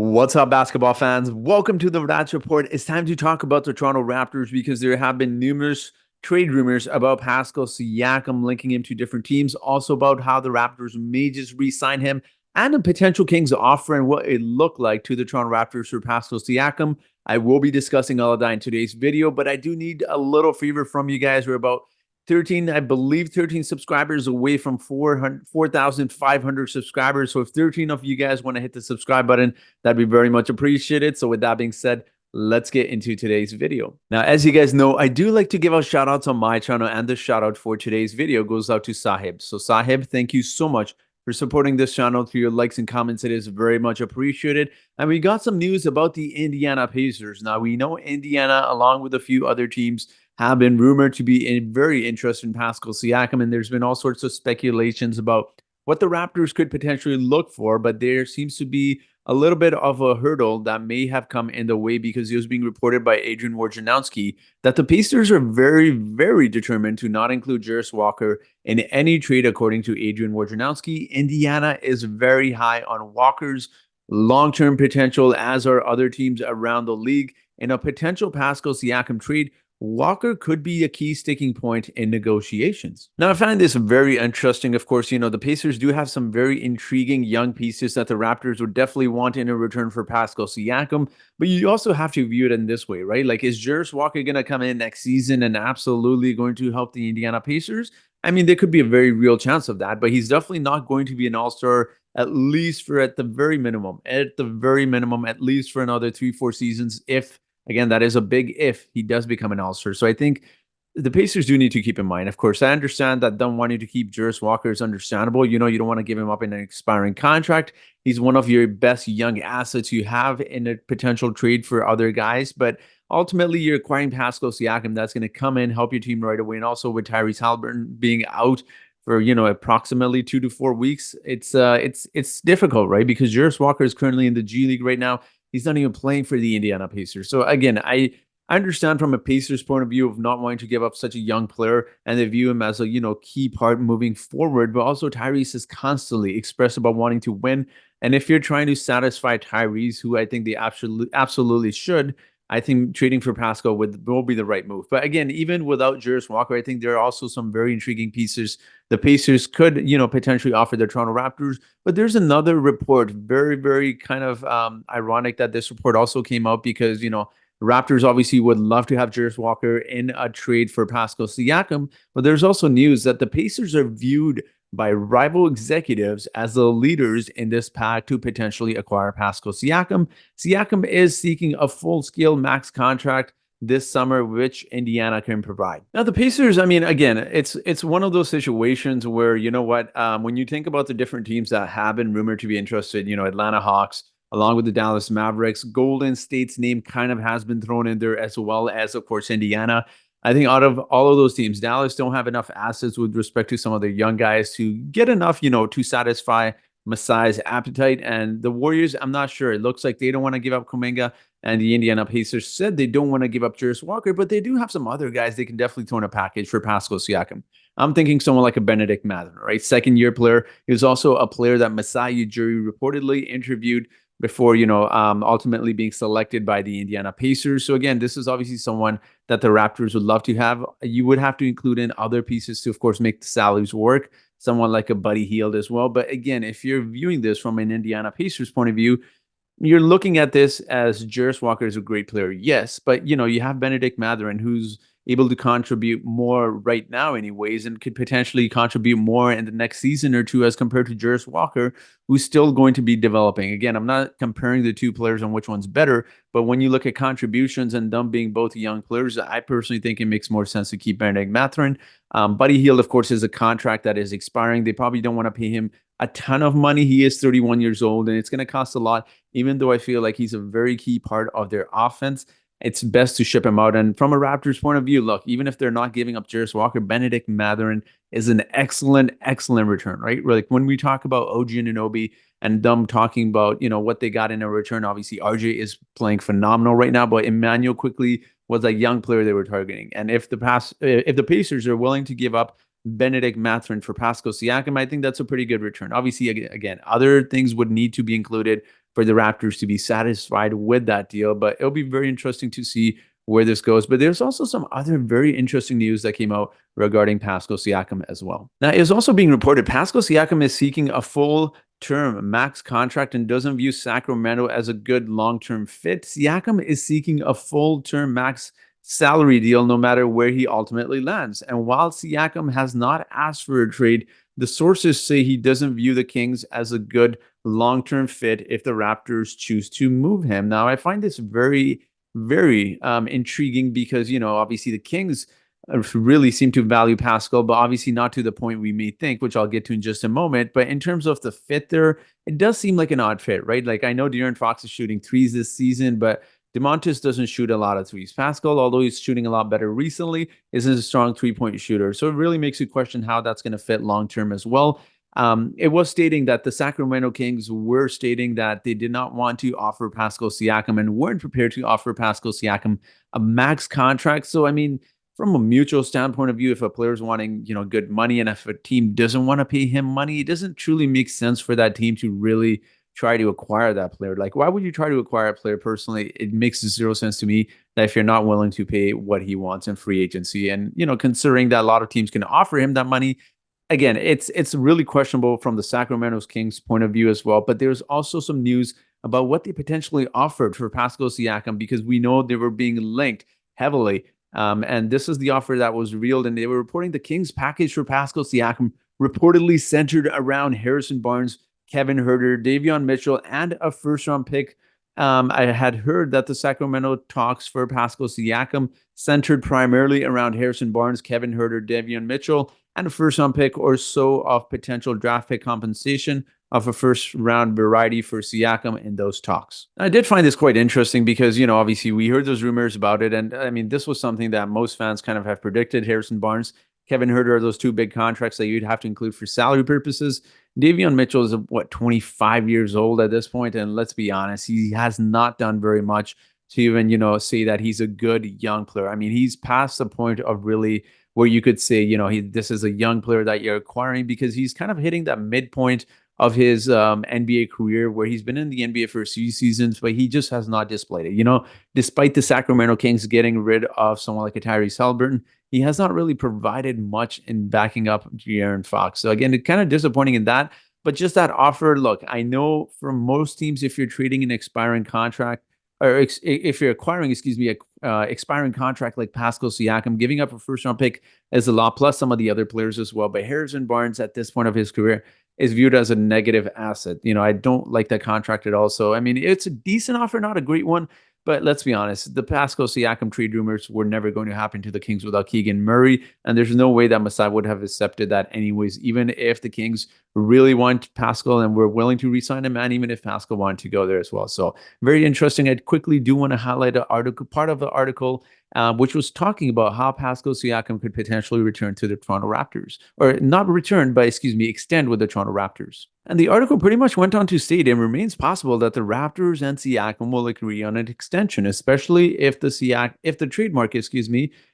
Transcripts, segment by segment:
What's up, basketball fans? Welcome to the Rats Report. It's time to talk about the Toronto Raptors because there have been numerous trade rumors about Pascal Siakam linking him to different teams, also about how the Raptors may just re-sign him, and a potential Kings offer and what it looked like to the Toronto Raptors for Pascal Siakam. I will be discussing all of that in today's video, but I do need a little favor from you guys. We're about 13, I believe 13 subscribers away from 4,500 subscribers. So if 13 of you guys want to hit the subscribe button, that'd be very much appreciated. So with that being said, let's get into today's video. Now, as you guys know, I do like to give out shout outs on my channel, and the shout out for today's video goes out to Sahib. So Sahib, thank you so much for supporting this channel through your likes and comments. It is very much appreciated. And we got some news about the Indiana Pacers. Now, we know Indiana, along with a few other teams, have been rumored to be very interested in Pascal Siakam, and there's been all sorts of speculations about what the Raptors could potentially look for, but there seems to be a little bit of a hurdle that may have come in the way because it was being reported by Adrian Wojnarowski that the Pacers are very, very determined to not include Jarris Walker in any trade, according to Adrian Wojnarowski. Indiana is very high on Walker's long-term potential, as are other teams around the league. In a potential Pascal Siakam trade, Walker could be a key sticking point in negotiations. Now, I find this very interesting. Of course, the Pacers do have some very intriguing young pieces that the Raptors would definitely want in a return for Pascal Siakam, but you also have to view it in this way, right? Like, is Jarris Walker going to come in next season and absolutely going to help the Indiana Pacers? I mean, there could be a very real chance of that, but he's definitely not going to be an all-star, at least for at the very minimum, at least for another 3-4 seasons, if again, that is a big if he does become an all-star. So I think the Pacers do need to keep in mind. Of course, I understand that them wanting to keep Jarris Walker is understandable. You don't want to give him up in an expiring contract. He's one of your best young assets you have in a potential trade for other guys. But ultimately, you're acquiring Pascal Siakam. That's going to come in, help your team right away. And also with Tyrese Haliburton being out for approximately 2 to 4 weeks, it's difficult, right? Because Jarris Walker is currently in the G League right now. He's not even playing for the Indiana Pacers. So again, I understand from a Pacers point of view of not wanting to give up such a young player, and they view him as a key part moving forward. But also Tyrese is constantly expressed about wanting to win. And if you're trying to satisfy Tyrese, who I think they absolutely should, I think trading for Pascal will be the right move. But again, even without Jarris Walker, I think there are also some very intriguing pieces the Pacers could, potentially offer the Toronto Raptors. But there's another report, very, very kind of ironic that this report also came out because, Raptors obviously would love to have Jarris Walker in a trade for Pascal Siakam. But there's also news that the Pacers are viewed by rival executives as the leaders in this path to potentially acquire Pascal Siakam. Siakam is seeking a full-scale max contract this summer, which Indiana can provide. Now, the Pacers, I mean, again, it's one of those situations where, when you think about the different teams that have been rumored to be interested, Atlanta Hawks, along with the Dallas Mavericks, Golden State's name kind of has been thrown in there, as well as, of course, Indiana. I think out of all of those teams, Dallas don't have enough assets with respect to some of their young guys to get enough, to satisfy Masai's appetite. And the Warriors, I'm not sure. It looks like they don't want to give up Kuminga, and the Indiana Pacers said they don't want to give up Jarris Walker, but they do have some other guys they can definitely throw in a package for Pascal Siakam. I'm thinking someone like a Benedict Mathurin, right? Second-year player. He was also a player that Masai Ujiri reportedly interviewed before, ultimately being selected by the Indiana Pacers. So again, this is obviously someone that the Raptors would love to have. You would have to include in other pieces to, of course, make the salaries work. Someone like a Buddy Hield as well. But again, if you're viewing this from an Indiana Pacers point of view, you're looking at this as Jarris Walker is a great player, yes, but you have Benedict Mathurin, who's able to contribute more right now anyways, and could potentially contribute more in the next season or two as compared to Jarris Walker, who's still going to be developing. Again, I'm not comparing the two players on which one's better, but when you look at contributions and them being both young players, I personally think it makes more sense to keep Benedict Mathurin. Buddy Hield, of course, is a contract that is expiring. They probably don't want to pay him a ton of money. He is 31 years old, and it's going to cost a lot, even though I feel like he's a very key part of their offense. It's best to ship him out. And from a Raptors point of view, look, even if they're not giving up Jarris Walker, Benedict Mathurin is an excellent, excellent return, right? Like when we talk about OG Anunoby and them talking about, what they got in a return, obviously RJ is playing phenomenal right now, but Emmanuel quickly was a young player they were targeting. And if the Pacers are willing to give up Benedict Mathurin for Pascal Siakam, I think that's a pretty good return. Obviously, again, other things would need to be included. for the Raptors to be satisfied with that deal. But it'll be very interesting to see where this goes. But there's also some other very interesting news that came out regarding Pascal Siakam as well. Now, it is also being reported Pascal Siakam is seeking a full term max contract and doesn't view Sacramento as a good long-term fit. Siakam is seeking a full-term max salary deal no matter where he ultimately lands. And while Siakam has not asked for a trade, the sources say he doesn't view the Kings as a good long-term fit if the Raptors choose to move him. Now, I find this very intriguing because, obviously the Kings really seem to value Pascal, but obviously not to the point we may think, which I'll get to in just a moment. But in terms of the fit there, it does seem like an odd fit, right? Like I know De'Aaron Fox is shooting threes this season, but DeMontis doesn't shoot a lot of threes. Pascal, although he's shooting a lot better recently, isn't a strong three-point shooter. So it really makes you question how that's going to fit long-term as well. It was stating that the Sacramento Kings were stating that they did not want to offer Pascal Siakam and weren't prepared to offer Pascal Siakam a max contract. So, I mean, from a mutual standpoint of view, if a player's wanting, good money and if a team doesn't want to pay him money, it doesn't truly make sense for that team to really try to acquire that player. Like, why would you try to acquire a player personally? It makes zero sense to me that if you're not willing to pay what he wants in free agency. And, considering that a lot of teams can offer him that money, again, it's really questionable from the Sacramento Kings point of view as well. But there's also some news about what they potentially offered for Pascal Siakam because we know they were being linked heavily. And this is the offer that was revealed, and they were reporting the Kings package for Pascal Siakam reportedly centered around Harrison Barnes, Kevin Huerter, Davion Mitchell, and a first-round pick. I had heard that the Sacramento talks for Pascal Siakam centered primarily around Harrison Barnes, Kevin Huerter, Davion Mitchell, and a first-round pick or so of potential draft pick compensation of a first-round variety for Siakam in those talks. I did find this quite interesting because, obviously we heard those rumors about it. And I mean, this was something that most fans kind of have predicted. Harrison Barnes, Kevin Huerter are those two big contracts that you'd have to include for salary purposes. Davion Mitchell is, 25 years old at this point, and let's be honest, he has not done very much to even, say that he's a good young player. I mean, he's past the point of really where you could say, this is a young player that you're acquiring because he's kind of hitting that midpoint of his NBA career where he's been in the NBA for a few seasons, but he just has not displayed it. Despite the Sacramento Kings getting rid of someone like a Tyrese Haliburton, he has not really provided much in backing up De'Aaron Fox. So again, it's kind of disappointing in that. But just that offer, look, I know for most teams, if you're trading an expiring contract, or if you're acquiring, expiring contract like Pascal Siakam, giving up a first-round pick is a lot, plus some of the other players as well. But Harrison Barnes, at this point of his career, is viewed as a negative asset. I don't like that contract at all. So, I mean, it's a decent offer, not a great one. But let's be honest, the Pascal Siakam trade rumors were never going to happen to the Kings without Keegan Murray. And there's no way that Masai would have accepted that anyways, even if the Kings really want Pascal and were willing to re-sign him, and even if Pascal wanted to go there as well. So very interesting. I quickly do want to highlight part of the article, which was talking about how Pascal Siakam could potentially return to the Toronto Raptors. Or not return, but extend with the Toronto Raptors. And the article pretty much went on to state it remains possible that the Raptors and Siakam will agree on an extension, especially if the trade market,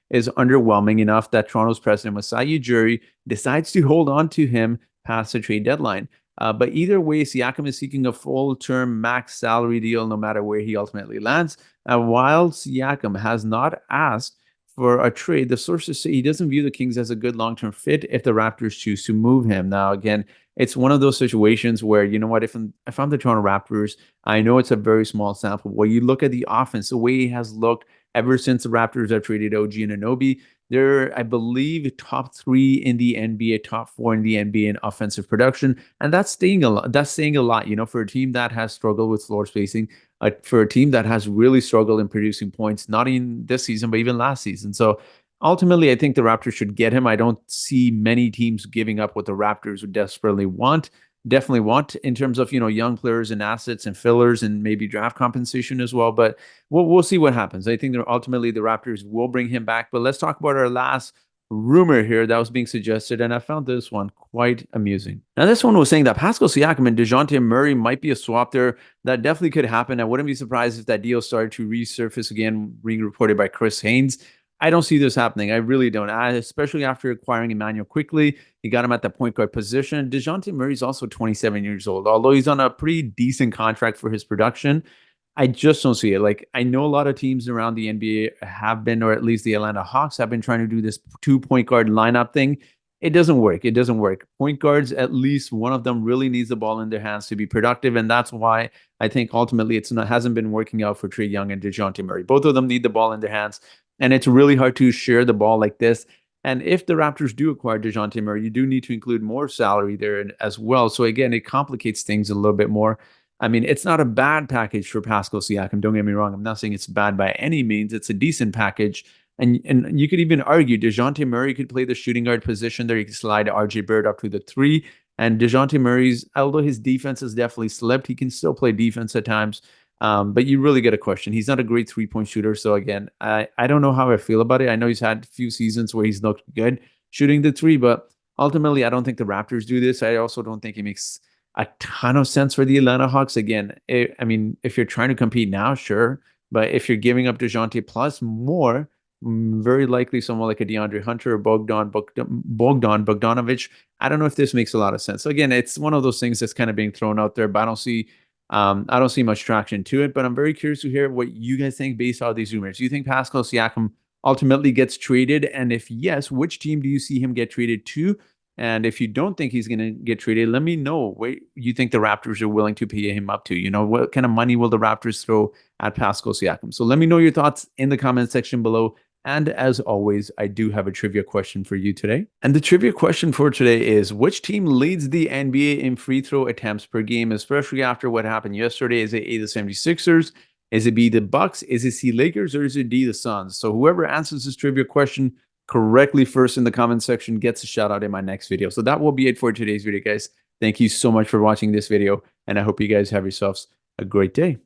is underwhelming enough that Toronto's president Masai Ujiri decides to hold on to him past the trade deadline. But either way, Siakam is seeking a full-term max salary deal no matter where he ultimately lands. And while Siakam has not asked for a trade, the sources say he doesn't view the Kings as a good long-term fit if the Raptors choose to move him. Now, again, it's one of those situations where, if I'm the Toronto Raptors, I know it's a very small sample. When you look at the offense, the way he has looked ever since the Raptors have traded OG and Anunoby, they're, I believe, top 3 in the NBA, top 4 in the NBA in offensive production, and that's saying a lot. For a team that has struggled with floor spacing, for a team that has really struggled in producing points, not in this season, but even last season. So ultimately, I think the Raptors should get him. I don't see many teams giving up what the Raptors would definitely want in terms of, young players and assets and fillers and maybe draft compensation as well. But we'll see what happens. I think that ultimately the Raptors will bring him back. But let's talk about our last rumor here that was being suggested, and I found this one quite amusing. Now, this one was saying that Pascal Siakam and DeJounte Murray might be a swap there. That definitely could happen. I wouldn't be surprised if that deal started to resurface again, being reported by Chris Haynes. I don't see this happening. I really don't. Especially after acquiring Emmanuel quickly. He got him at the point guard position. DeJounte Murray is also 27 years old, although he's on a pretty decent contract for his production. I just don't see it. Like, I know a lot of teams around the NBA have been, or at least the Atlanta Hawks have been trying to do this 2 point guard lineup thing. It doesn't work. It doesn't work. Point guards, at least one of them really needs the ball in their hands to be productive. And that's why I think ultimately it's not hasn't been working out for Trae Young and DeJounte Murray. Both of them need the ball in their hands. And it's really hard to share the ball like this. And if the Raptors do acquire DeJounte Murray, you do need to include more salary there as well. So again, it complicates things a little bit more. I mean, it's not a bad package for Pascal Siakam. Don't get me wrong. I'm not saying it's bad by any means. It's a decent package. And you could even argue DeJounte Murray could play the shooting guard position there. You could slide RJ Barrett up to the 3. And DeJounte Murray's, although his defense has definitely slipped, he can still play defense at times. But you really get a question. He's not a great 3-point shooter. So again, I don't know how I feel about it. I know he's had a few seasons where he's looked good shooting the 3, but ultimately, I don't think the Raptors do this. I also don't think it makes a ton of sense for the Atlanta Hawks. Again, I mean, if you're trying to compete now, sure. But if you're giving up DeJounte plus more, very likely someone like a DeAndre Hunter or Bogdan Bogdanovic. I don't know if this makes a lot of sense. So again, it's one of those things that's kind of being thrown out there, but I don't see much traction to it. But I'm very curious to hear what you guys think based on these rumors. Do you think Pascal Siakam ultimately gets traded? And if yes, which team do you see him get traded to? And if you don't think he's going to get traded, let me know what you think the Raptors are willing to pay him up to. You know, what kind of money will the Raptors throw at Pascal Siakam? So let me know your thoughts in the comment section below. And as always, I do have a trivia question for you today. And the trivia question for today is, which team leads the NBA in free throw attempts per game, especially after what happened yesterday? Is it A, the 76ers? Is it B, the Bucks? Is it C, Lakers? Or is it D, the Suns? So whoever answers this trivia question correctly first in the comment section gets a shout out in my next video. So that will be it for today's video, guys. Thank you so much for watching this video, and I hope you guys have yourselves a great day.